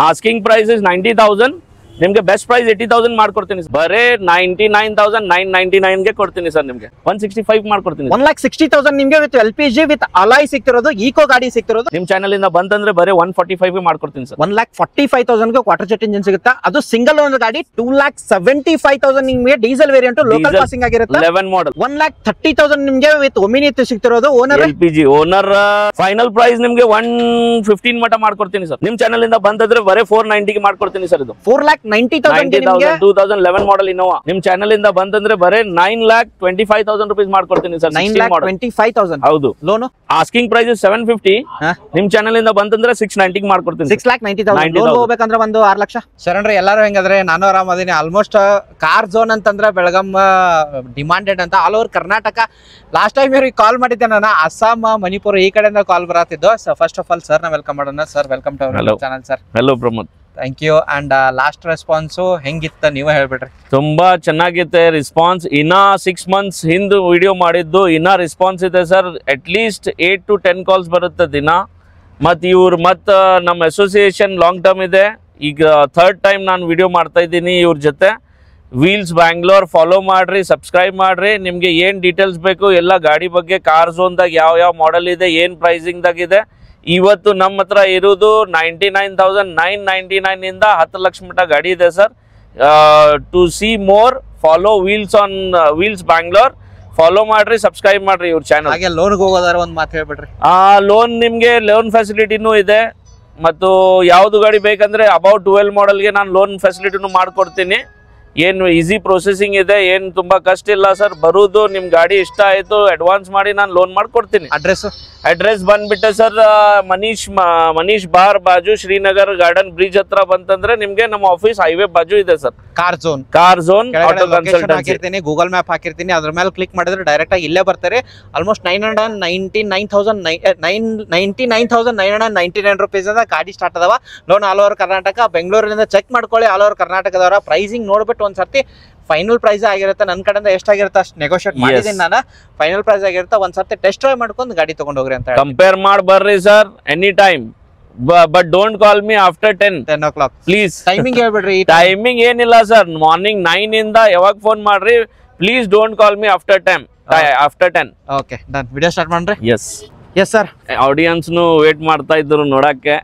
Asking price is 90,000. ನಿಮಗೆ best price 80,000 ಮಾಡ್ಕೊಡ್ತೀನಿ ಬರೇ 99,999 ಗೆ ಕೊಡ್ತೀನಿ ಸರ್. ನಿಮಗೆ 165 ಮಾಡ್ಕೊಡ್ತೀನಿ. 1,60,000 ನಿಮಗೆ ವಿತ್ LPG ವಿತ್ ಅಲಾಯ್ ಸಿಗ್ತಿರೋದು, ಈಕೋ ಗಾಡಿ ಸಿಗ್ತಿರೋದು. ನಿಮ್ ಚಾನಲ್ ಇಂದ ಬಂತಂದ್ರೆ ಬರೇ 145 ಮಾಡ್ಕೊಡ್ತೀನಿ ಸರ್. 1,45,000 ಗೆ ಕ್ವಾರ್ಟರ್ ಜೆಟ್ ಇಂಜಿನ್ ಸಿಗುತ್ತೆ. ಅದು ಸಿಂಗಲ್ ಓನರ್ ಗಾಡಿ. 2,75,000 ನಿಮಗೆ ಡೀಸೆಲ್ ವೇರಿಯಂಟ್ ಲೋಕಲ್ ಪಾಸಿಂಗ್ ಆಗಿರುತ್ತೆ. 11 ಮಾಡಲ್. 1,30,000 ನಿಮಗೆ ವಿತ್ ಒಮಿನಿ ಸಿಗ್ತಿರೋದು. Owner LPG owner final price ನಿಮಗೆ 115 ಮಟ ಮಾಡ್ಕೊಡ್ತೀನಿ ಸರ್. ನಿಮ್ ಚಾನಲ್ ಇಂದ ಬಂತಂದ್ರೆ ಬರೇ 490 ಗೆ ಮಾಡ್ಕೊಡ್ತೀನಿ ಸರ್. ಇದು 4,90,000 2011 ಮಾಡಲ್ ಇನೋವಾ. ನಿಮ್ ಚಾನಲ್ ಇಂದ ಬಂತಂದ್ರೆ ಬರೇ 9,25,000 rupees ಮಾಡ್ಕೊಡ್ತೀನಿ ಸರ್. 9,25,000 ಹೌದು. Loan asking price 750. ನಿಮ್ ಚಾನಲ್ ಇಂದ ಬಂತಂದ್ರೆ 690 ಗೆ ಮಾಡ್ಕೊಡ್ತೀನಿ. 6,90,000 ಲೋನ್ ಹೋಗ್ಬೇಕಂದ್ರೆ ಒಂದು 6 ಲಕ್ಷ. ಶರಣ್ರೆ ಎಲ್ಲರೂ ಹೆಂಗಂದ್ರೆ ನಾನು ಆರಾಮದೀನಿ. ಆಲ್ಮೋಸ್ಟ್ ಕಾರ್ ಝೋನ್ ಅಂತಂದ್ರೆ ಬೆಳಗಾಂ ಡಿಮಾಂಡೆಡ್ ಅಂತ all over Karnataka. Last time ಇವ್ರಿಗೆ ಕಾಲ್ ಮಾಡಿದ್ದೆ ನಾನು, ಅಸ್ಸಾಂ ಮಣಿಪುರ ಈ ಕಡೆಯಿಂದ ಕಾಲ್ ಬರತ್ತಿದ್ದು. ಫಸ್ಟ್ ಆಫ್ ಆಲ್ ಸರ್ ನ ವೆಲ್ಕಮ್ ಮಾಡೋಣ. Sir welcome to our channel sir. Hello Pramod. Thank you. And last response ಹೆಂಗಿತ್ತ ನೀವೇ ಹೇಳ್ಬಿಡ್ರಿ. ತುಂಬಾ ಚೆನ್ನಾಗಿತ್ತೆ ರೆಸ್ಪಾನ್ಸ್. ಇನ್ನ 6 months ಹಿಂದೆ ವಿಡಿಯೋ ಮಾಡಿದ್ದು ಇನ್ನ ರೆಸ್ಪಾನ್ಸ್ ಇದೆ sir. At least 8 to 10 calls ಬರುತ್ತೆ ದಿನ. ಮತ್ ನಮ್ಮ ಅಸೋಸಿಯೇಷನ್ ಲಾಂಗ್ ಟರ್ಮ್ ಇದೆ. ಈಗ 3rd ಟೈಮ್ ನಾನು ವಿಡಿಯೋ ಮಾಡ್ತಾ ಇದ್ದೀನಿ ಇವ್ರ ಜೊತೆ. ವೀಲ್ಸ್ ಬ್ಯಾಂಗ್ಳೂರ್ ಫಾಲೋ ಮಾಡ್ರಿ, ಸಬ್ಸ್ಕ್ರೈಬ್ ಮಾಡ್ರಿ. ನಿಮ್ಗೆ ಏನ್ ಡೀಟೇಲ್ಸ್ ಬೇಕು ಎಲ್ಲ ಗಾಡಿ ಬಗ್ಗೆ, ಕಾರ್ ಝೋನ್ದಾಗ ಯಾವ ಮಾಡೆಲ್ ಇದೆ, ಏನ್ ಪ್ರೈಸಿಂಗ್ದಾಗ ಇದೆ. ಇವತ್ತು ನಮ್ಮ ಹತ್ರ ಇರೋದು 99,999 ಇಂದ 10 ಲಕ್ಷ ಮಟ್ಟ ಗಾಡಿ ಇದೆ sir. To see more follow wheels Bangalore. Follow ಮಾಡ್ರಿ, ಸಬ್ಸ್ಕ್ರೈಬ್ ಮಾಡ್ರಿ ಇವ್ರ ಚಾನಲ್. ಹಾಗೆ ಲೋನ್ಗೆ ಹೋಗೋದಾರ ಒಂದು ಮಾತು ಹೇಳ್ಬಿಡ್ರಿ. ಲೋನ್ ನಿಮ್ಗೆ ಲೋನ್ ಫೆಸಿಲಿಟಿನೂ ಇದೆ. ಮತ್ತು ಯಾವ್ದು ಗಾಡಿ ಬೇಕಂದ್ರೆ ಅಬೌಟ್ 12 ಮಾಡೆಲ್ಗೆ ನಾನು ಲೋನ್ ಫೆಸಿಲಿಟಿನೂ ಮಾಡ್ಕೊಡ್ತೀನಿ. ಏನು ಈಸಿ ಪ್ರೊಸೆಸಿಂಗ್ ಇದೆ, ಏನು ತುಂಬಾ ಕಷ್ಟ ಇಲ್ಲ ಸರ್. ಬರುವುದು ನಿಮ್ ಗಾಡಿ ಇಷ್ಟ ಆಯ್ತು ಅಡ್ವಾನ್ಸ್ ಮಾಡಿ ನಾನು ಲೋನ್ ಮಾಡ್ಕೊಡ್ತೀನಿ. ಅಡ್ರೆಸ್ ಬಂದ್ಬಿಟ್ಟೆ ಸರ್ ಮನೀಶ್ ಬಾರ್ ಬಾಜು ಶ್ರೀನಗರ್ ಗಾರ್ಡನ್ ಬ್ರಿಡ್ಜ್ ಹತ್ರ ಬಂತಂದ್ರೆ ನಿಮ್ಗೆ ನಮ್ಮ ಆಫೀಸ್ ಹೈವೇ ಬಾಜು ಇದೆ sir. Car zone auto consultancy. Google map ಹಾಕಿರ್ತೀನಿ, ಅದ್ರ ಮೇಲೆ ಕ್ಲಿಕ್ ಮಾಡಿದ್ರೆ ಡೈರೆಕ್ಟ್ ಆಗಿ ಇಲ್ಲೇ ಬರ್ತಾರೆ. ಆಲ್ಮೋಸ್ಟ್ 99,999 rupees ಅದ ಗಾಡಿ ಸ್ಟಾರ್ಟ್ ಅದಾವ. Loan all over Karnataka. ಬೆಂಗಳೂರಿನಿಂದ ಚೆಕ್ ಮಾಡ್ಕೊಳ್ಳಿ. ಆಲ್ ಓವರ್ ಕರ್ನಾಟಕದವರ ಪ್ರೈಸಿಂಗ್ ನೋಡ್ಬಿಟ್ಟು ಒಂದ್ಸರ್ತಿ ಫೈನಲ್ ಪ್ರೈಸ್ ಆಗಿರುತ್ತೆ. ನನ್ನ ಕಡೆಯಿಂದ ಎಷ್ಟಾಗಿರುತ್ತೆ ಅಷ್ಟು ನೆಗೋಷಿಯೇಟ್ ಮಾಡಿದ್ದೀನಿ ನಾನು. ಫೈನಲ್ ಪ್ರೈಸ್ ಆಗಿರುತ್ತೆ. ಒಂದ್ಸರ್ತಿ ಟೆಸ್ಟ್ ಡ್ರೈವ್ ಮಾಡ್ಕೊಂಡು ಗಾಡಿ ತಗೊಂಡು ಹೋಗ್ರಿ ಅಂತ ಕಂಪೇರ್ ಮಾಡಿ ಬರ್ರಿ sir any time. But don't call me after 10 o'clock please. Timing ಹೇಳ್ಬಿಡ್ರಿ. ಟೈಮಿಂಗ್ ಏನಿಲ್ಲ ಸರ್, ಮಾರ್ನಿಂಗ್ 9 ಇಂದ ಯಾವಾಗ ಫೋನ್ ಮಾಡ್ರಿ. Please don't call me after 10. Okay done. Video start ಮಾಡ್ರಿ. Yes sir. ಆಡಿಯನ್ಸ್ ವೇಟ್ ಮಾಡ್ತಾ ಇದ್ರು ನೋಡಕ್ಕೆ.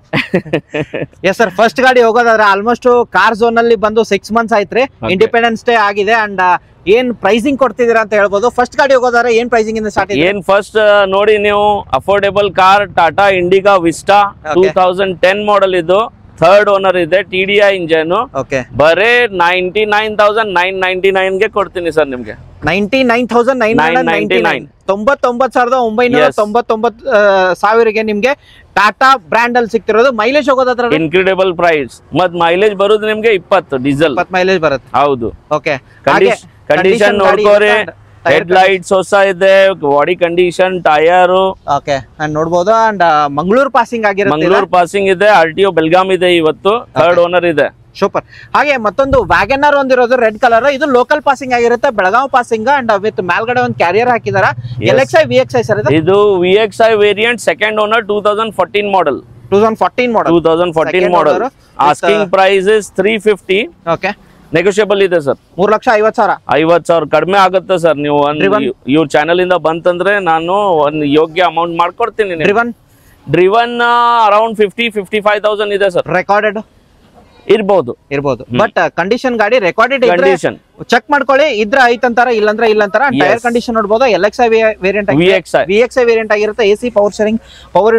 Yes sir. ಫಸ್ಟ್ ಗಾಡಿ ಹೋಗೋದಾದ್ರೆ ಆಲ್ಮೋಸ್ಟ್ ಕಾರ್ ಝೋನ್ ಅಲ್ಲಿ ಬಂದು 6 months ಆಯ್ತ್ರಿ. ಇಂಡಿಪೆಂಡೆನ್ಸ್ ಡೇ ಆಗಿದೆ. ಅಂಡ್ ಏನ್ ಪ್ರೈಸಿಂಗ್ ಕೊಡ್ತಿದ್ದೀರಾ ಅಂತ ಹೇಳ್ಬೋದು. ಫಸ್ಟ್ ಗಾಡಿ ಹೋಗೋದಾದ್ರೆ ಏನ್ ಪ್ರೈಸಿಂಗ್ ಇಂದ ಸ್ಟಾರ್ಟ್ ಇದೆ? ಏನ್ ಫಸ್ಟ್ ನೋಡಿ ನೀವು affordable car Tata Indigo Vista 2010 model. ಇದು 3rd ಓನರ್ ಇದೆ. TDI engine. ಬರೇ 99,999 ಗೆ ಕೊಡ್ತೀನಿ ಸರ್. ನಿಮ್ಗೆ 99,999 99,999 ನಿಮ್ಗೆ ಟಾಟಾ ಬ್ರ್ಯಾಂಡ್ ಅಲ್ಲಿ ಸಿಗ್ತಿರೋದು. ಮೈಲೇಜ್ ಹೋಗೋದಾದ್ರೆ ಇನ್ಕ್ರೆಡಿಬಲ್ ಪ್ರೈಸ್. ಮತ್ ಮೈಲೇಜ್ ಬರೋದು ನಿಮ್ಗೆ 20 ಡೀಸೆಲ್ ಮೈಲೇಜ್ ಬರುತ್ತೆ. ಹೌದು. ಓಕೆ. ಕಂಡೀಷನ್ ನೋಡ್ಕೋರಿ. ಹೆಡ್ ಲೈಟ್ಸ್ ಹೊಸ ಇದೆ, body condition, tyre. Okay and ನೋಡಬಹುದು. ಅಂಡ್ ಮಂಗಳೂರು ಪಾಸಿಂಗ್ ಆಗಿರುತ್ತೆ. ಮಂಗಳೂರು ಪಾಸಿಂಗ್ ಇದೆ. RTO ಬೆಲ್ಗಾಮ್ ಇದೆ. ಇವತ್ತು 3rd ಓನರ್ ಇದೆ. ಸೂಪರ್. ಹಾಗೆ ಮತ್ತೊಂದು ವ್ಯಾಗನರ್ ಒಂದಿರೋದು ರೆಡ್ ಕಲರ್. ಇದು ಲೋಕಲ್ ಪಾಸಿಂಗ್ ಆಗಿರುತ್ತೆ, ಬೆಳಗಾವಿ ಪಾಸಿಂಗ್. ಅಂಡ್ ವಿತ್ ಮೇಲ್ಗಡೆ ಒಂದು ಕ್ಯಾರಿಯರ್ ಹಾಕಿದಾರ. LXi VXi ಸರ್ ಇದು VXi variant 2nd owner 2014 model. 2014 model. Asking price is 350. Okay. Negotiable ಇದೆ ಸರ್. 3,50,000 ಕಡಿಮೆ ಆಗುತ್ತೆ ಸರ್. ನೀವು ಇವ್ರ ಚಾನಲ್ ಇಂದ ಬಂತಂದ್ರೆ ನಾನು ಒಂದು ಯೋಗ್ಯ ಅಮೌಂಟ್ ಮಾಡ್ಕೊಡ್ತೀನಿ. ಡ್ರಿವನ್ ಅರೌಂಡ್ 50-55,000 ಇದೆ ಸರ್. ರೆಕಾರ್ಡೆಡ್ ಇರ್ಬೋದು. ಬಟ್ ಕಂಡೀಷನ್ ಗಾಡಿ ರೆಕಾರ್ಡೆಡ್ ಕಂಡೀಷನ್ ಚೆಕ್ ಮಾಡ್ಕೊಳ್ಳಿ. ಇದ್ರ ಐತಂತಾರ, ಇಲ್ಲಂದ್ರ ಇಲ್ಲಂತಾರ. ಟೈರ್ ಕಂಡೀಷನ್ ನೋಡಬಹುದು. LXi ವೇರಿಯಂಟ್ VXi ವೇರಿಯಂಟ್ ಆಗಿರುತ್ತೆ. AC power steering, power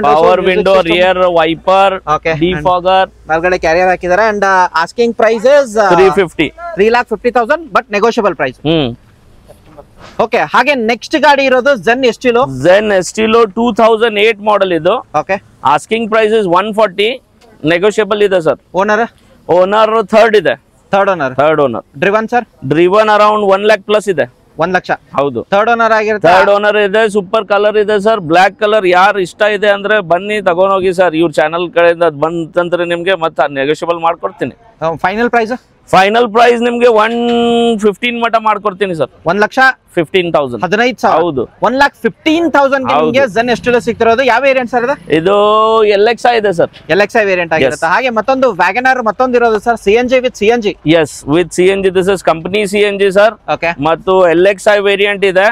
window, rear wiper, defogger. ಮೇಲ್ಗಡೆ ಕ್ಯಾರಿಯರ್ ಹಾಕಿದ್ದಾರೆ. And asking price is 3,50,000 but negotiable price. Okay. ಹಾಗೆ ನೆಕ್ಸ್ಟ್ ಗಾಡಿ ಇರೋದು ಝೆನ್ ಎಸ್ಟಿಲೋ 2008 ಮಾಡೆಲ್. ಇದು ಆಸ್ಕಿಂಗ್ ಪ್ರೈಸ್ ಇಸ್ 140. ನೆಗೋಷಿಯಬಲ್ ಇದೆ sir. Owner 3rd ಇದೆ. Third owner. Driven sir? Driven around 1 lakh plus ಇದೆ. 1 ಲಕ್ಷ. ಹೌದು. ಥರ್ಡ್ ಓನರ್ ಆಗಿರುತ್ತೆ. ಥರ್ಡ್ ಓನರ್ ಇದೆ. ಸೂಪರ್ ಕಲರ್ ಇದೆ ಸರ್. ಬ್ಲಾಕ್ ಕಲರ್ ಯಾರು ಇಷ್ಟ ಇದೆ ಅಂದ್ರೆ ಬನ್ನಿ ತಗೊಂಡೋಗಿ ಸರ್. ಇವ್ರ ಚಾನಲ್ ಕಡೆಯಿಂದ ಬಂತಂದ್ರೆ ನಿಮ್ಗೆ ಮತ್ತೆ ನೆಗೋಷಿಯಬಲ್ ಮಾಡ್ಕೊಡ್ತೀನಿ. ಫೈನಲ್ ಪ್ರೈಸ್ ಫೈನಲ್ ಪ್ರೈಸ್ ನಿಮ್ಗೆ 115 ಮಟ ಮಾಡ್ಕೊಡ್ತೀನಿ ಸರ್. 1,15,000 15,000 ಹೌದು 1,15,000 ನಿಮಗೆ Zen ಎಸ್ಟಿಲೋ ಸಿಗ್ತಿರೋದು. ಯಾವ ವೇರಿಯಂಟ್ ಸರ್ ಇದು? ಇದು LXi ಇದೆ ಸರ್. LXi ವೇರಿಯಂಟ್ ಆಗಿರುತ್ತೆ. ಹಾಗೆ ಮತ್ತೊಂದು ವ್ಯಾಗನರ್ ಮತ್ತೊಂದು ಇರೋದು sir CNG with CNG. Yes with CNG. This is company CNG sir. Okay. ಮತ್ತು LXi ವೇರಿಯಂಟ್ ಇದೆ.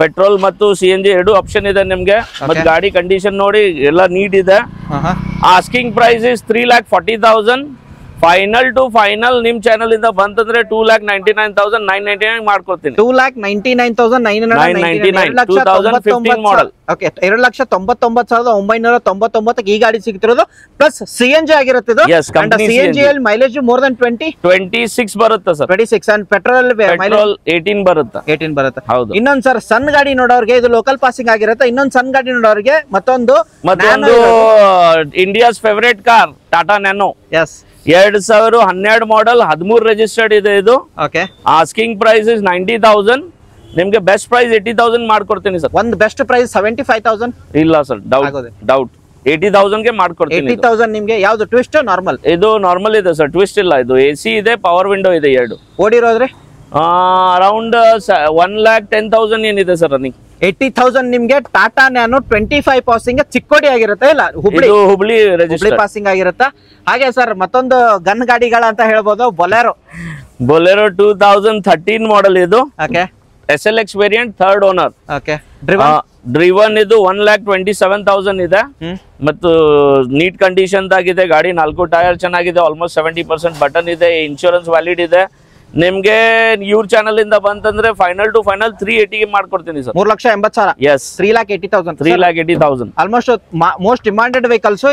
ಪೆಟ್ರೋಲ್ ಮತ್ತು CNG ಎರಡು ಆಪ್ಷನ್ ಇದೆ ನಿಮ್ಗೆ. ಮತ್ತೆ ಗಾಡಿ ಕಂಡೀಷನ್ ನೋಡಿ ಎಲ್ಲ ನೀಟ್ ಇದೆ. Asking price is 3,40,000. Final to final ನಿಮ್ ಚಾನಲ್ ಇಂದ ಬಂತಂದ್ರೆ 2,99,999 ಮಾಡ್ಕೊಡ್ತೀನಿ. 2,99,999 2015 ಮಾಡೆಲ್. ಓಕೆ 2,99,999 ಈ ಗಾಡಿ ಸಿಗ್ತಿರೋದು. ಪ್ಲಸ್ CNG ಆಗಿರುತ್ತೆ ಇದು. CNG ಅಲ್ಲಿ ಮೈಲೇಜ್ ಮೋರ್ ದನ್ 26 ಬರುತ್ತೆ ಸರ್. 26 ಅಂಡ್ ಪೆಟ್ರೋಲ್ 18 ಬರುತ್ತೆ. 18 ಬರುತ್ತೆ. ಹೌದು. ಇನ್ನೊಂದ್ ಸರ್ ಸಣ್ಣ ಗಾಡಿ ನೋಡೋರಿಗೆ ಇದು ಲೋಕಲ್ ಪಾಸಿಂಗ್ ಆಗಿರುತ್ತೆ. ಇನ್ನೊಂದ್ ಸಣ್ಣ ಗಾಡಿ ನೋಡೋರಿಗೆ ಮತ್ತೊಂದು India's favourite car Tata Nano. Yes 2012 model 13 registered ಇದೆ ಇದು. ಓಕೆ. Asking price is 90,000. ನಿಮ್ಗೆ ಬೆಸ್ಟ್ ಪ್ರೈಸ್ 80,000 ಮಾಡ್ಕೊಡ್ತೀನಿ ಸರ್. ಒಂದು ಬೆಸ್ಟ್ ಪ್ರೈಸ್ 75,000 ಇಲ್ಲ ಸರ್, ಡೌಟ್ 80,000 ಗೆ ಮಾಡ್ಕೊಡ್ತೀನಿ. 80,000 ನಿಮ್ಗೆ ಯಾವ್ದು ಟ್ವಿಸ್ಟ್ ನಾರ್ಮಲ್? ಇದು ನಾರ್ಮಲ್ ಇದೆ ಸರ್, ಟ್ವಿಸ್ಟ್ ಇಲ್ಲ. ಇದು AC ಇದೆ, ಪವರ್ ವಿಂಡೋ ಇದೆ ಎರಡು. ಓಡಿರೋದ್ರಿ ಅರೌಂಡ್ 1,10,000 ಏನಿದೆ ಸರ್ ರನ್ನಿಂಗ್. 80,000 ನಿಮ್ಗೆ ಟಾಟಾ ನ್ಯಾನೋ 25 ಪಾಸಿಂಗ್ ಚಿಕ್ಕೋಡಿ ಆಗಿರುತ್ತೆ. ಇಲ್ಲ ಹುಬ್ಳಿ ಪಾಸಿಂಗ್ ಆಗಿರುತ್ತೆ. ಹಾಗೆ ಸರ್ ಮತ್ತೊಂದು ಗನ್ ಗಾಡಿಗಳ ಅಂತ ಹೇಳ್ಬೋದು ಬೊಲೆರೋ 2013 ಮಾಡೆಲ್ ಇದು. Okay. SLX variant third owner. Okay. Driven ಇದು 1,27,000 ಇದೆ. ಮತ್ತು ನೀಟ್ ಕಂಡೀಷನ್ ಆಗಿದೆ ಗಾಡಿ. 4 ಟೈರ್ ಚೆನ್ನಾಗಿದೆ. ಆಲ್ಮೋಸ್ಟ್ 70% ಬಟನ್ ಇದೆ. ಇನ್ಶೂರೆನ್ಸ್ ವ್ಯಾಲಿಡ್ ಇದೆ. ನಿಮ್ಗೆ ಇವ್ರ ಚಾನಲ್ ಇಂದ ಬಂತಂದ್ರೆ ಫೈನಲ್ ಟು ಫೈನಲ್ 380 ಗೆ ಮಾಡ್ಕೊಡ್ತೀನಿ ಸರ್. 3,80,000. Yes 3,80,000. 3,80,000 almost most demanded vehicles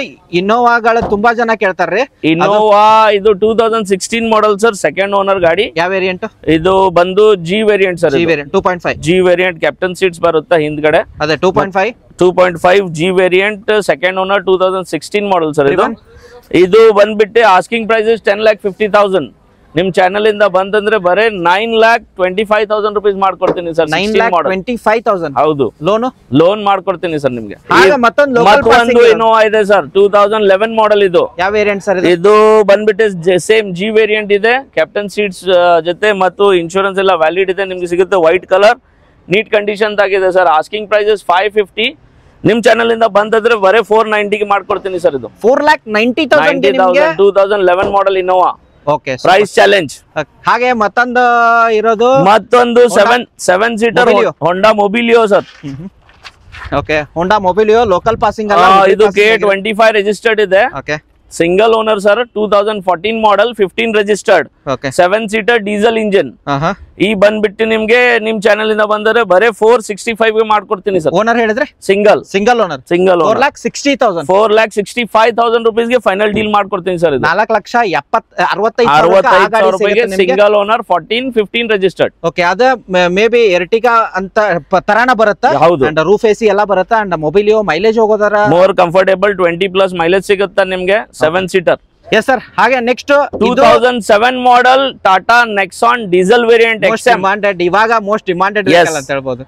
ಇನ್ನೋವಾಗಳು ತುಂಬಾ ಜನ ಕೇಳ್ತಾರ್ರಿ. ಇನ್ನೋವಾ ಇದು 2016 ಮಾಡೆಲ್ ಸರ್, ಸೆಕೆಂಡ್ ಓನರ್ ಗಾಡಿ. ಯಾವ ವೇರಿಯಂಟ್ ಇದು? ಬಂದು G variant sir. 2.5 G variant captain seats ಬರುತ್ತೆ ಹಿಂದ್ಗಡೆ. ಅದೇ 2.5 G variant second owner 2016 model sir. ಇದು ಬಂದ್ಬಿಟ್ಟು ಆಸ್ಕಿಂಗ್ ಪ್ರೈಸ್ ಇಸ್ 10,50,000. ನಿಮ್ ಚಾನಲ್ ಇಂದ ಬಂತಂದ್ರೆ ಬರೇ 9,25,000 ರೂಪೀಸ್ ಮಾಡ್ಕೊಡ್ತೀನಿ ಸರ್. 9,25,000 ಹೌದು. ಲೋನ್ ಮಾಡ್ಕೊಡ್ತೀನಿ ಸರ್ ನಿಮ್ಗೆ. ಮತ್ತೊಂದು ಇನೋವಾ ಇದೆ ಸರ್, 2011 ಮಾಡೆಲ್. ಇದು ಯಾವ ವೇರಿಯಂಟ್ ಸರ್? ಇದು ಬಂದ್ಬಿಟ್ಟು ಸೇಮ್ G ವೇರಿಯಂಟ್ ಇದೆ, ಕ್ಯಾಪ್ಟನ್ ಸೀಟ್ಸ್ ಜೊತೆ ಮತ್ತು ಇನ್ಶೂರೆನ್ಸ್ ಎಲ್ಲ ವ್ಯಾಲಿಡ್ ಇದೆ. ನಿಮ್ಗೆ ಸಿಗುತ್ತೆ ವೈಟ್ ಕಲರ್, ನೀಟ್ ಕಂಡೀಷನ್ ಆಗಿದೆ ಸರ್. Asking price is 550. ನಿಮ್ ಚಾನಲ್ ಇಂದ ಬಂತಂದ್ರೆ ಬರೇ 490 ಗೆ ಮಾಡ್ಕೊಡ್ತೀನಿ ಸರ್. ಇದು 4,90,000 2011 model Innova. Okay. Price challenge. ಹಾಗೆ ಮತ್ತೊಂದು ಇರೋದು seven seater Honda Mobilio sir. Okay. Honda Mobilio local passing ಅಲ್ಲ. ಇದು K25 ರಿಜಿಸ್ಟರ್ಡ್ ಇದೆ. Okay. Single owner sir, 2014 model, 15 registered, 7 seater diesel engine. ಈ ಬಂದ್ಬಿಟ್ಟು ನಿಮ್ಗೆ ನಿಮ್ ಚಾನಲ್ ಇಂದ ಬಂದರೆ ಬರೇ 465 ಗೆ ಮಾಡ್ಕೊಡ್ತೀನಿ ಸರ್. ಓನರ್ ಹೇಳಿದ್ರೆ ಸಿಂಗಲ್ ಓನರ್ 4,60,000 4,65,000 ರೂಪೀಸ್ ಗೆ ಫೈನಲ್ ಡೀಲ್ ಮಾಡ್ಕೊಡ್ತೀನಿ ಸರ್. 4,65,000 ರೂಪಾಯಿಗೆ ಸಿಂಗಲ್ ಓನರ್ 14-15 ರಿಜಿಸ್ಟರ್ಡ್. ಓಕೆ. ಅದ ಮೇ ಬಿ ಎರ್ಟಿಗಾ ಅಂತ ತರಾನ ಬರುತ್ತಾ? ಹೌದು. ಅಂಡ್ ರೂಫ್ AC ಎಲ್ಲ ಬರುತ್ತಾ? ಅಂಡ್ ಮೊಬಿಲಿಯೋ ಮೈಲೇಜ್ ಹೋಗೋದರ ಮೋರ್ ಕಂಫರ್ಟೇಬಲ್ 20+ ಮೈಲೇಜ್ ಸಿಗುತ್ತಾ ನಿಮ್ಗೆ 7 ಸೀಟರ್. Yes sir. ಹಾಗೆ next 2007 model Tata Nexon diesel variant XM. ಇವಾಗ ಮೋಸ್ಟ್ ಡಿಮಾಂಡೆಡ್ ವೆಹಿಕಲ್ ಅಂತ ಹೇಳ್ಬೋದು.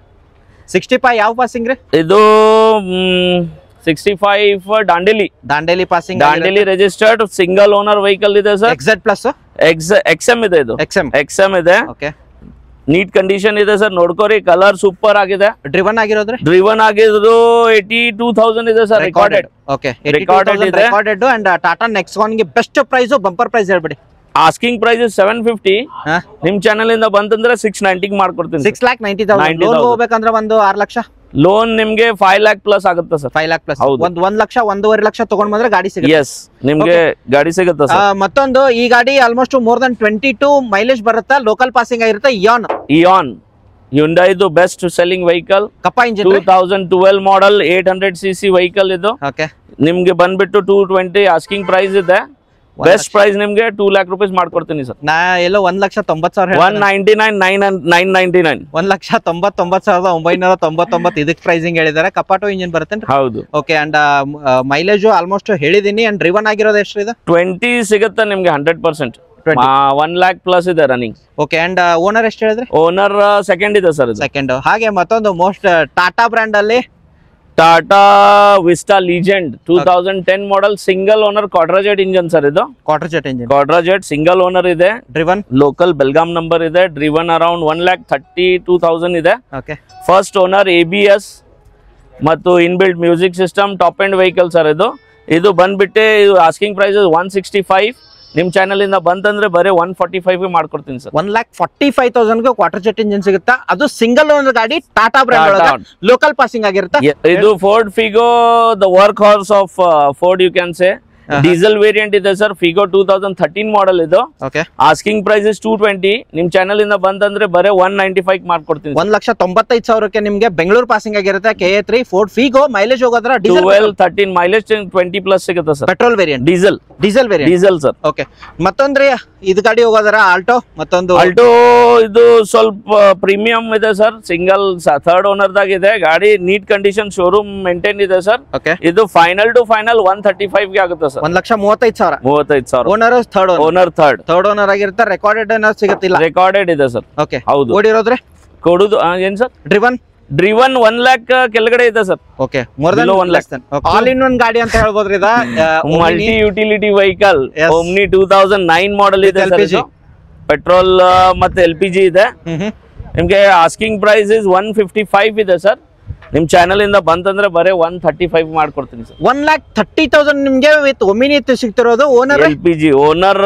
65 ಯಾವ ಪಾಸಿಂಗ್ ರೀ? ಇದು 65 Dandeli passing. Dandeli registered single owner vehicle ಇದೆ ಸರ್. XM ಇದೆ. ಇದು XM ಇದೆ. ಓಕೆ. ನೀಟ್ ಕಂಡೀಷನ್ ಇದೆ ಸರ್, ನೋಡ್ಕೋರಿ. ಕಲರ್ ಸೂಪರ್ ಆಗಿದೆ. ಡ್ರಿವನ್ ಆಗಿರೋದು 82,000 ಇದೆ sir. Recorded. Okay. Recorded. And Tata Nexon ಗೆ ಬೆಸ್ಟ್ ಪ್ರೈಸ್ ಬಂಪರ್ ಪ್ರೈಸ್ ಹೇಳ್ಬಿಡಿ. Asking price 750. ನಿಮ್ ಚಾನಲ್ ಇಂದ ಬಂತಂದ್ರೆ 690 ಮಾಡ್ಕೊಡ್ತೀನಿ. 6,90,000 ಲೋನ್ ಹೋಗ್ಬೇಕಂದ್ರೆ ಒಂದು 6 ಲಕ್ಷ ಲೋನ್ ನಿಮ್ಗೆ 5 lakh ಪ್ಲಸ್ ಆಗುತ್ತೆ ಸರ್. 5 lakh plus. ಒಂದು 1 ಲಕ್ಷ 1.5 ಲಕ್ಷ ತಗೊಂಡ್ ಬಂದ್ರೆ ಗಾಡಿ ಸಿಗುತ್ತೆ. ಎಸ್, ನಿಮ್ಗೆ ಗಾಡಿ ಸಿಗುತ್ತೆ ಸರ್. ಮತ್ತೊಂದು ಈ ಗಾಡಿ ಆಲ್ಮೋಸ್ಟ್ ಮೋರ್ ದನ್ 22 ಮೈಲೇಜ್ ಬರುತ್ತೆ. ಲೋಕಲ್ ಪಾಸಿಂಗ್ ಆಗಿರುತ್ತೆ. ಇಯಾನ್ ಹ್ಯುಂಡೈದು best selling vehicle. Kappa engine 2012 model 800cc vehicle ಇದು. ಓಕೆ. ನಿಮ್ಗೆ ಬಂದ್ಬಿಟ್ಟು 220 ಆಸ್ಕಿಂಗ್ ಪ್ರೈಸ್ ಇದೆ. ಬೆಸ್ಟ್ ಪ್ರೈಸ್ ನಿಮ್ಗೆ 2 lakh ರೂಪೀಸ್ ಮಾಡ್ಕೊಡ್ತೀನಿ ಸರ್. ನಾ ಎಲ್ಲೋ 1,90,000 199,999 1,99,999 ಇದಕ್ಕೆ ಪ್ರೈಸಿಂಗ್ ಹೇಳಿದಾರೆ. ಕಪಾಟೋ ಇಂಜಿನ್ ಬರುತ್ತೆ. ಹೌದು. ಓಕೆ. ಅಂಡ್ ಮೈಲೇಜ್ ಆಲ್ಮೋಸ್ಟ್ ಹೇಳಿದೀನಿ. ಅಂಡ್ ಡ್ರಿವನ್ ಆಗಿರೋದು ಎಷ್ಟು ಇದೆ? 20 ಸಿಗುತ್ತೆ ನಿಮ್ಗೆ 100%. 1 lakh ಪ್ಲಸ್ ಇದೆ ರನ್ನಿಂಗ್. ಓಕೆ. ಅಂಡ್ ಓನರ್ ಎಷ್ಟು ಹೇಳಿದ್ರಿ? ಓನರ್ ಸೆಕೆಂಡ್ ಇದೆ ಸರ್. ಸೆಕೆಂಡ್. ಹಾಗೆ ಮತ್ತೊಂದು ಮೋಸ್ಟ್ ಟಾಟಾ ಬ್ರ್ಯಾಂಡ್ ಅಲ್ಲಿ Tata Vista Legend 2010 model single owner Quadrajet engine sir ಇದು. ಕ್ವಾಡ್ರಾಜೆಟ್ ಸಿಂಗಲ್ ಓನರ್ ಇದೆ. ಡ್ರಿವನ್ ಲೋಕಲ್ ಬೆಲ್ಗಾಮ್ ನಂಬರ್ ಇದೆ. ಡ್ರಿವನ್ ಅರೌಂಡ್ 1,32,000 ಇದೆ. ಫಸ್ಟ್ ಓನರ್ ABS ಮತ್ತು inbuilt music system, top end vehicle sir ಇದು. ಇದು ಬಂದ್ಬಿಟ್ಟು ಆಸ್ಕಿಂಗ್ ಪ್ರೈಸ್ 165. ನಿಮ್ ಚಾನಲ್ ಇಂದ ಬಂತಂದ್ರೆ ಬರೀ 145 ಮಾಡ್ಕೊಡ್ತೀನಿ ಸರ್. 1,45,000 ಕ್ವಾರ್ಟರ್ ಜೆಟ್ ಇಂಜಿನ್ ಸಿಗುತ್ತಾ? ಅದು ಸಿಂಗಲ್ ಓನರ್ ಗಾಡಿ, ಟಾಟಾ ಬ್ರ್ಯಾಂಡ್, ಲೋಕಲ್ ಪಾಸಿಂಗ್ ಆಗಿರುತ್ತೆ. ಇದು Ford Figo, the workhorse of Ford you can say. Diesel variant ಇದೆ ಸರ್. ಫಿಗೋ 2013 ಮಾಡೆಲ್ ಇದು. Asking price 220. ನಿಮ್ ಚಾನಲ್ ಇಂದ ಬಂತಂದ್ರೆ ಬರೀ 195 ಮಾಡ್ಕೊಡ್ತೀನಿ. 1,95,000 ನಿಮ್ಗೆ ಬೆಂಗಳೂರು ಪಾಸಿಂಗ್ ಆಗಿರುತ್ತೆ. KA3 Ford Figo. ಮೈಲೇಜ್ ಹೋಗೋದ್ರ 12-13 ಮೈಲೇಜ್ 20 ಪ್ಲಸ್ ಸಿಗುತ್ತೆ sir. Petrol variant, diesel variant, diesel sir. Okay. ಮತ್ತೊಂದ್ರೆ ಇದು ಗಾಡಿ ಹೋಗೋದ್ರ ಆಲ್ಟೋ. ಆಲ್ಟೋ ಇದು ಸ್ವಲ್ಪ ಪ್ರೀಮಿಯಂ ಇದೆ ಸರ್. ಸಿಂಗಲ್ ಥರ್ಡ್ ಓನರ್ ದಾಗ ಇದೆ ಗಾಡಿ. ನೀಟ್ ಕಂಡೀಷನ್, ಶೋರೂಮ್ ಮೇಂಟೈನ್ ಇದೆ ಸರ್. ಇದು ಫೈನಲ್ ಟು ಫೈನಲ್ 135 ಗೆ ಆಗುತ್ತೆ ಸರ್. 1,35,000. ಓನರ್ ಥರ್ಡ್ ಓನರ್ ಆಗಿರುತ್ತೆ. ರೆಕಾರ್ಡೆಡ್ ಏನೋ ಸಿಗುತ್ತಿಲ್ಲ? ರೆಕಾರ್ಡೆಡ್ ಇದೆ ಸರ್. ಓಕೆ. ಹೌದು. ಓಡಿರೋದ್ರೆ ಕೊಡುದು ಏನ್ ಸರ್? ಡ್ರಿವನ್ 1 lakh ಕೆಳಗಡೆ ಇದೆ sir. Okay. More than 1 lakh. All in one ಗಾಡಿ ಅಂತ ಹೇಳ್ಬೋದ್ರಿ ಇದು. Multi utility vehicle. Omni 2009 model ಇದೆ ಸರ್. ಪೆಟ್ರೋಲ್ ಮತ್ತೆ LPG ಇದೆ. ನಿಮ್ಗೆ ಆಸ್ಕಿಂಗ್ ಪ್ರೈಸ್ 155 ಇದೆ ಸರ್. ನಿಮ್ ಚಾನಲ್ ಇಂದ ಬಂತಂದ್ರೆ ಬರೀ 135 ಮಾಡ್ಕೊಡ್ತೀನಿ ಸರ್. 1,30,000 ನಿಮ್ಗೆ ವಿತ್ ಒಮಿನಿ ಸಿಗ್ತಿರೋದು. ಓನರ್ LPG ಓನರ್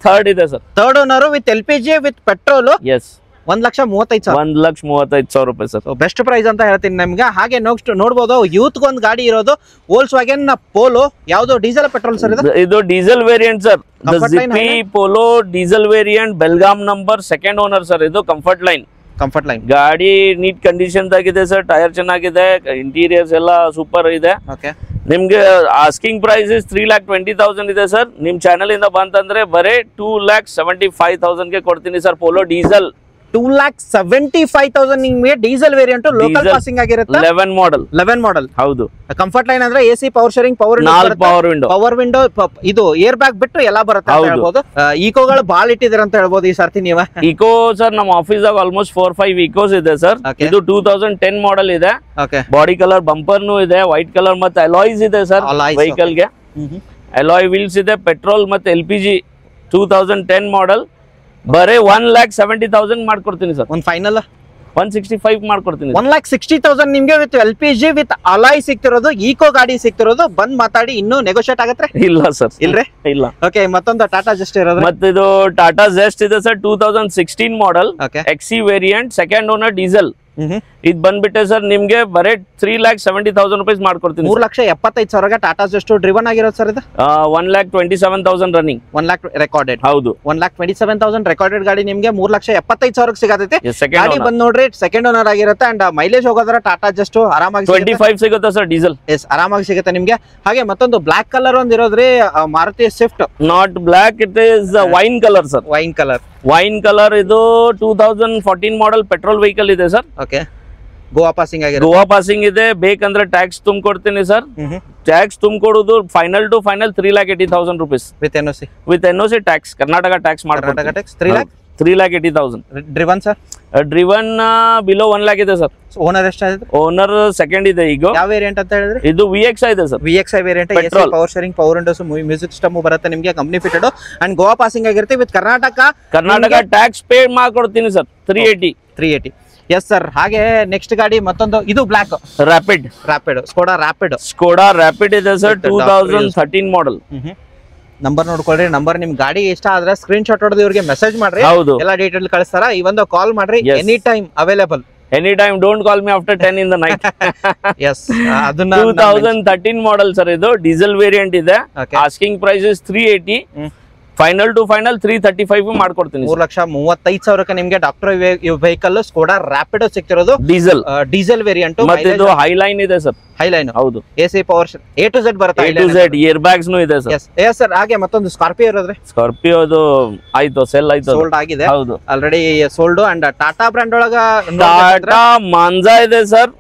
ಥರ್ಡ್ ಇದೆ sir. Third owner with LPG with petrol. Yes. 1,35,000. 1,35,000 ರೂಪಾಯಿ ಸರ್. ಬೆಸ್ಟ್ ಪ್ರೈಸ್ ಅಂತ ಹೇಳ್ತೀನಿ ನಿಮ್ಗೆ. ಹಾಗೆ ನೆಕ್ಸ್ಟ್ ನೋಡಬಹುದು ಯೂತ್ ಒಂದು ಗಾಡಿ ಇರೋದು ವೋಲ್ಕ್ಸ್ವ್ಯಾಗನ್ ಪೋಲೋ. ಯಾವ್ದು ಡೀಸೆಲ್ ಪೆಟ್ರೋಲ್ ಸರ್ ಇದು? ಇದು diesel variant sir. GP polo diesel variant, Belgaum number, second owner sir. ಇದು ಕಂಫರ್ಟ್ ಲೈನ್ ಗಾಡಿ. ನೀಟ್ ಕಂಡೀಷನ್ ಆಗಿದೆ ಸರ್. ಟೈರ್ ಚೆನ್ನಾಗಿದೆ. ಇಂಟೀರಿಯರ್ಸ್ ಎಲ್ಲ ಸೂಪರ್ ಇದೆ. ನಿಮ್ಗೆ ಆಸ್ಕಿಂಗ್ ಪ್ರೈಸ್ 3,20,000 ಇದೆ ಸರ್. ನಿಮ್ ಚಾನಲ್ ಇಂದ ಬಂತಂದ್ರೆ ಬರೀ 2,75,000 ಗೆ ಕೊಡ್ತೀನಿ ಸರ್. ಪೋಲೋ ಡೀಸೆಲ್ 2,75,000 ನಿಮ್ಗೆ ಡೀಸೆಲ್ ವೇರಿಯಂಟ್, ಲೋಕಲ್ ಪಾಸಿಂಗ್ ಆಗಿರುತ್ತೆ. 11 ಮಾಡೆಲ್. ಹೌದು. ಕಂಫರ್ಟ್ ಲೈನ್ ಅಂದ್ರೆ AC power steering, power window, ಇದು ಏರ್ ಬ್ಯಾಗ್ ಬಿಟ್ಟು ಎಲ್ಲ ಬರುತ್ತೆ ಅಂತ ಹೇಳ್ಬೋದು. ಈಕೋಗಳು ಬಾಳ ಇಟ್ಟಿದ್ದೀರ ಅಂತ ಹೇಳ್ಬೋದು ಈ ಸರ್ತಿ ನೀವು. ಈಕೋ ಸರ್ ನಮ್ಮ ಆಫೀಸ್ ಆಗ ಆಲ್ಮೋಸ್ಟ್ 4-5 ಈಕೋಸ್ ಇದೆ ಸರ್. ಇದು 2010 ಮಾಡೆಲ್ ಇದೆ. ಬಾಡಿ ಕಲರ್ ಬಂಪರ್ನು ಇದೆ. ವೈಟ್ ಕಲರ್ ಮತ್ತೆ ಅಲಾಯ್ಸ್ ಇದೆ ಸರ್ ವೆಹಿಕಲ್ ಗೆ. ಅಲಾಯ್ ವೀಲ್ಸ್ ಇದೆ. ಪೆಟ್ರೋಲ್ ಮತ್ತೆ LPG 2010 ಮಾಡೆಲ್. ಬರೀ 1,70,000 ಮಾಡ್ಕೊಡ್ತೀನಿ ಸರ್. ಒಂದು ಫೈನಲ್ 165 ಮಾಡ್ಕೊಡ್ತೀನಿ. 1,60,000 ನಿಮ್ಗೆ ವಿತ್ LPG ವಿತ್ ಅಲಾಯ್ ಸಿಗ್ತಿರೋದು. ಈಕೋ ಗಾಡಿ ಸಿಗ್ತಿರೋದು. ಬಂದ್ ಮಾತಾಡಿ, ಇನ್ನೂ ನೆಗೋಷಿಯೇಟ್ ಆಗತ್ತೆ? ಇಲ್ಲ ಸರ್, ಇಲ್ರಿ? ಇಲ್ಲ. ಓಕೆ. ಮತ್ತೊಂದು ಟಾಟಾ ಜೆಸ್ಟ್ ಇರೋದು. ಮತ್ತೆ ಇದು ಟಾಟಾ ಜೆಸ್ಟ್ ಇದೆ sir. 2016 model, XC variant, second owner, diesel. ಇದು ಬಂದ್ಬಿಟ್ಟೆ ಸರ್ ನಿಮ್ಗೆ ಬರೀ 3,70,000 ರೂಪಾಯಿ ಮಾಡ್ಕೊಡ್ತೀನಿ. 3,75,000 ಟಾಟಾ ಜೆಸ್ಟ್ ಡ್ರಿವನ್ ಆಗಿರೋದು ಸರ್ ಇದು. 1,27,000 ರನ್ನಿಂಗ್. 1 lakh recorded. ಹೌದು. 1,27,000 ರೆಕಾರ್ಡೆಡ್ ಗಾಡಿ ನಿಮ್ಗೆ 3,75,000 ಸಿಗತೈತಿ. ಗಾಡಿ ಬಂದ್ ನೋಡ್ರಿ ಸೆಕೆಂಡ್ ಓನರ್ ಆಗಿರುತ್ತೆ. ಅಂಡ್ ಮೈಲೇಜ್ ಹೋಗೋದ್ರ ಟಾಟಾ ಜೆಸ್ಟ್ ಆರಾಮಾಗಿ 25 ಸಿಗುತ್ತೆ ಸರ್ ಡೀಸೆಲ್. ಎಸ್, ಆರಾಮಾಗಿ ಸಿಗುತ್ತೆ ನಿಮ್ಗೆ. ಹಾಗೆ ಮತ್ತೊಂದು ಬ್ಲಾಕ್ ಕಲರ್ ಒಂದ್ ಇರೋದ್ರಿ, Maruti Swift. Not black, it is wine colour sir. Wine colour ಇದು 2014 ಮಾಡೆಲ್ ಪೆಟ್ರೋಲ್ ವೆಹಿಕಲ್ ಇದೆ ಸರ್. ಓಕೆ. ಗೋವಾ ಪಾಸಿಂಗ್ ಇದೆ. ಬೇಕಂದ್ರೆ ಟ್ಯಾಕ್ಸ್ ತುಂಬಿಕೊಡ್ತೀನಿ ಸರ್. ಟ್ಯಾಕ್ಸ್ ತುಂಬಿಕೊಡುದು final to final 3,80,000 rupees with NOC tax. Karnataka tax ಮಾಡ್ಕೊಡ್ತೀನಿ. 3,80,000. Driven sir? Driven below 1 lakh ಇದೆ sir. Owner ಎಷ್ಟಾಗಿದೆ? Owner second ಇದೆ. ಈಗ ಯಾವ ವೇರಿಯಂಟ್ ಅಂತ ಹೇಳಿದ್ರೆ? ಇದು VXI ಇದೆ sir. VXI variant. Power steering, power windows, music system ಬರುತ್ತೆ ನಿಮ್ಗೆ. Company fitted and Goa passing ಆಗಿರುತ್ತೆ ವಿತ್ ಕರ್ನಾಟಕ ಟ್ಯಾಕ್ಸ್ ಪೇ ಮಾಡ್ಕೊಡ್ತೀನಿ ಸರ್. 380. Yes sir. ಹಾಗೆ ನೆಕ್ಸ್ಟ್ ಗಾಡಿ ಮತ್ತೊಂದು, ಇದು ಬ್ಲಾಕ್ ರ್ಯಾಪಿಡ್. ಸ್ಕೋಡಾ ರ್ಯಾಪಿಡ್ ಇದೆ ಸರ್. 2013 ಮಾಡೆಲ್. ನಂಬರ್ ನೋಡ್ಕೊಳ್ರಿ. ನಂಬರ್ ನಿಮ್ ಗಾಡಿ ಇಷ್ಟ ಆದ್ರೆ ಸ್ಕ್ರೀನ್ ಶಾಟ್ ಹೊಡೆದು ಇವ್ರಿಗೆ ಮೆಸೇಜ್ ಮಾಡ್ರಿ. ಎಲ್ಲ ಡೀಟೇಲ್ ಕಳಿಸ್ತಾರ. ಈ ಒಂದು ಕಾಲ್ ಮಾಡ್ರಿ. Any time available. Anytime, don't call me after 10 in the night. Yes. 2013 model sir idu. Diesel variant ಇದೆ. Asking price is 380. Final to final 335 ಮಾಡ್ಕೊಡ್ತೀನಿ. 3,35,000 ನಿಮ್ಗೆ ಡಾಕ್ಟರ್ ವೆಹಿಕಲ್ ಸ್ಕೋಡಾ ರ್ಯಾಪಿಡ್ ಸಿಗ್ತಿರೋದು. Diesel variant. ಮತ್ತೆ ಇದು ಹೈಲೈನ್ ಇದೆ ಸರ್. ಹೈಲೈನ್ ಹೌದು. AC power A to Z ಬರುತ್ತೆ. A to Z air bags ನು ಇದೆ ಸರ್. S sir. ಹಾಗೆ ಮತ್ತೊಂದು ಸ್ಕಾರ್ಪಿಯೋ ಇರೋದ್ರೆ? ಸ್ಕಾರ್ಪಿಯೋದು ಆಯ್ತು, ಸೆಲ್ ಆಯ್ತು, ಸೋಲ್ಡ್ ಆಗಿದೆ. ಹೌದು, already sold. And Tata brand ಒಳಗ ಟಾಟಾ ಮಾಂಜಾ ಇದೆ sir.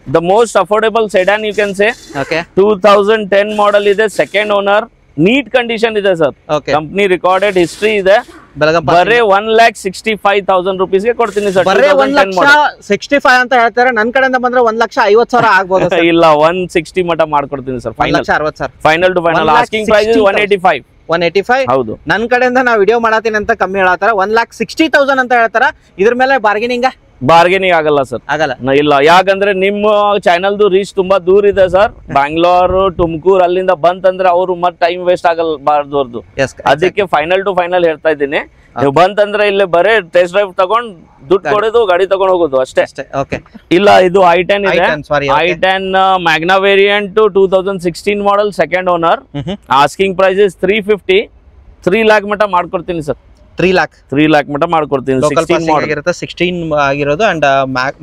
The most affordable sedan you can say. Okay. 2010 model ಇದೆ. Second owner. ನೀಟ್ ಕಂಡೀಷನ್ ಇದೆ ಸರ್. ಕಂಪ್ನಿ ರೆಕಾರ್ಡೆಡ್ ಹಿಸ್ಟ್ರಿ ಇದೆ. ಬೆಳಗಂ ಬರೇ 1,65,000 rupees ಗೆ ಕೊಡ್ತೀನಿ ಸರ್. ಬರೇ 1,65,000 ಅಂತ ಹೇಳ್ತಾರೆ. ನನ್ ಕಡೆಯಿಂದ ಬಂದ್ರೆ 1,50,000 ಆಗ್ಬೋದು. ಇಲ್ಲ 160 ಮಟ ಮಾಡ್ಕೊಡ್ತೀನಿ sir. Final 1,60,000 final to final. Asking price 185. ಹೌದು. ನನ್ ಕಡೆಯಿಂದ ನಾ ವಿಡಿಯೋ ಮಾಡತೀನಿ ಅಂತ ಕಮ್ಮಿ ಹೇಳತ್ತಾರ. 1,60,000 ಅಂತ ಹೇಳ್ತಾರ. ಇದ್ರ ಮೇಲೆ ಬಾರ್ಗೇನಿಂಗ್ ಆಗಲ್ಲ ಸರ್. ಆಗಲ್ಲ. ಇಲ್ಲ, ಯಾಕಂದ್ರೆ ನಿಮ್ಮ ಚಾನಲ್ದು ರೀಚ್ ತುಂಬಾ ದೂರ ಇದೆ ಸರ್. ಬ್ಯಾಂಗ್ಳೂರ್, ತುಮಕೂರು ಅಲ್ಲಿಂದ ಬಂತಂದ್ರೆ ಅವ್ರು ಮತ್ತೆ ಟೈಮ್ ವೇಸ್ಟ್ ಆಗಲ್ಬಾರ್ದು ಅವ್ರದ್ದು. ಅದಕ್ಕೆ ಫೈನಲ್ ಟು ಫೈನಲ್ ಹೇಳ್ತಾ ಇದ್ದೀನಿ. ನೀವು ಬಂತಂದ್ರೆ ಇಲ್ಲಿ ಬರೇ ಟೆಸ್ಟ್ ಡ್ರೈವ್ ತಗೊಂಡ್ ದುಡ್ಡು ಕೊಡೋದು, ಗಾಡಿ ತಗೊಂಡ್ ಹೋಗೋದು ಅಷ್ಟೇ. ಇಲ್ಲ, ಇದು i10 ಇದೆ. i10 Magna variant 2016 model, second owner. Asking price is 350. 3 lakh ಮಟ ಮಾಡ್ಕೊಡ್ತೀನಿ ಸರ್. 3 lakh ಮಟ ಮಾಡ್ಕೊಡ್ತೀನಿ. 16 ಆಗಿರೋದು. ಅಂಡ್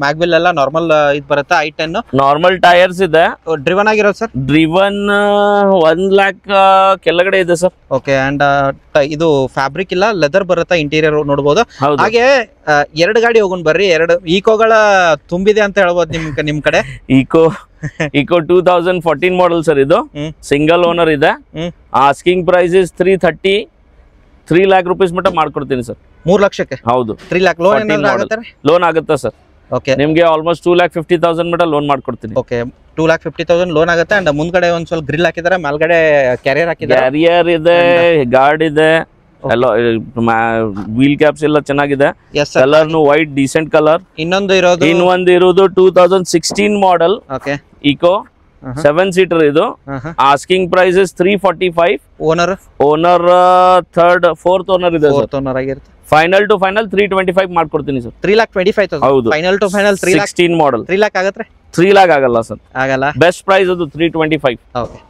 ಮ್ಯಾಗ್ವಿಲ್ ಎಲ್ಲ ನಾರ್ಮಲ್ ಇದು ಬರುತ್ತೆ. i10 ನಾರ್ಮಲ್ ಟೈರ್ಸ್ ಇದೆ. ಡ್ರಿವನ್ ಆಗಿರೋದು ಸರ್. ಡ್ರಿವನ್ 1 lakh ಕೆಳಗಡೆ ಇದೆ ಸರ್. ಓಕೆ. ಅಂಡ್ ಇದು ಫ್ಯಾಬ್ರಿಕ್ ಇಲ್ಲ, ಲೆದರ್ ಬರುತ್ತೆ. ಇಂಟೀರಿಯರ್ ನೋಡಬಹುದು. ಹಾಗೆ 2 ಗಾಡಿ ಹೋಗೋಣ ಬರ್ರಿ. 2 ಈಕೋಗಳ ತುಂಬಿದೆ ಅಂತ ಹೇಳ್ಬೋದು ನಿಮ್ ಕಡೆ. Eeco 2014 model sir. ಇದು ಸಿಂಗಲ್ ಓನರ್ ಇದೆ. Asking price is 330. 3 lakh rupees ಮಟ ಮಾಡ್ಕೊಡ್ತೀನಿ ಸರ್. 3 ಲಕ್ಷಕ್ಕೆ. ಹೌದು. 3 lakh ಲೋನ್ ಆಗುತ್ತೆ ಸರ್. ಓಕೆ. ನಿಮ್ಗೆ ಆಲ್ಮೋಸ್ಟ್ 2,50,000 ಮಟ ಲೋನ್ ಮಾಡ್ಕೊಡ್ತೀನಿ. ಓಕೆ. 2,50,000 ಲೋನ್ ಆಗುತ್ತೆ. ಅಂಡ್ ಮುಂದ್ಗಡೆ ಒಂದ್ ಸ್ವಲ್ಪ ಗ್ರಿಲ್ ಹಾಕಿದಾರೆ, ಮೇಲ್ಗಡೆ ಕ್ಯಾರಿಯರ್ ಹಾಕಿದ್ದಾರೆ. ಕ್ಯಾರಿಯರ್ ಇದೆ, ಗಾರ್ಡ್ ಇದೆ, ಎಲ್ಲ ವೀಲ್ ಕ್ಯಾಪ್ಸ್ ಎಲ್ಲ ಚೆನ್ನಾಗಿದೆ. Colour white decent colour. ಇನ್ನೊಂದು ಇರೋದು 2016 ಮಾಡೆಲ್. ಓಕೆ. ಈಕೋ 7 seater ಇದು. Asking price is 345. Owner fourth owner ಇದೆ. ಫೈನಲ್ ಟು ಫೈನಲ್ 325 ಮಾಡ್ಕೊಡ್ತೀನಿ ಸರ್. 3,25,000. ಹೌದು. Final to final 16 model. 3 lakh ಆಗತ್ತೆ. 3 lakh ಆಗಲ್ಲ ಸರ್. ಆಗಲ್ಲ. ಬೆಸ್ಟ್ ಪ್ರೈಸ್ ಅದು 325. ಓಕೆ.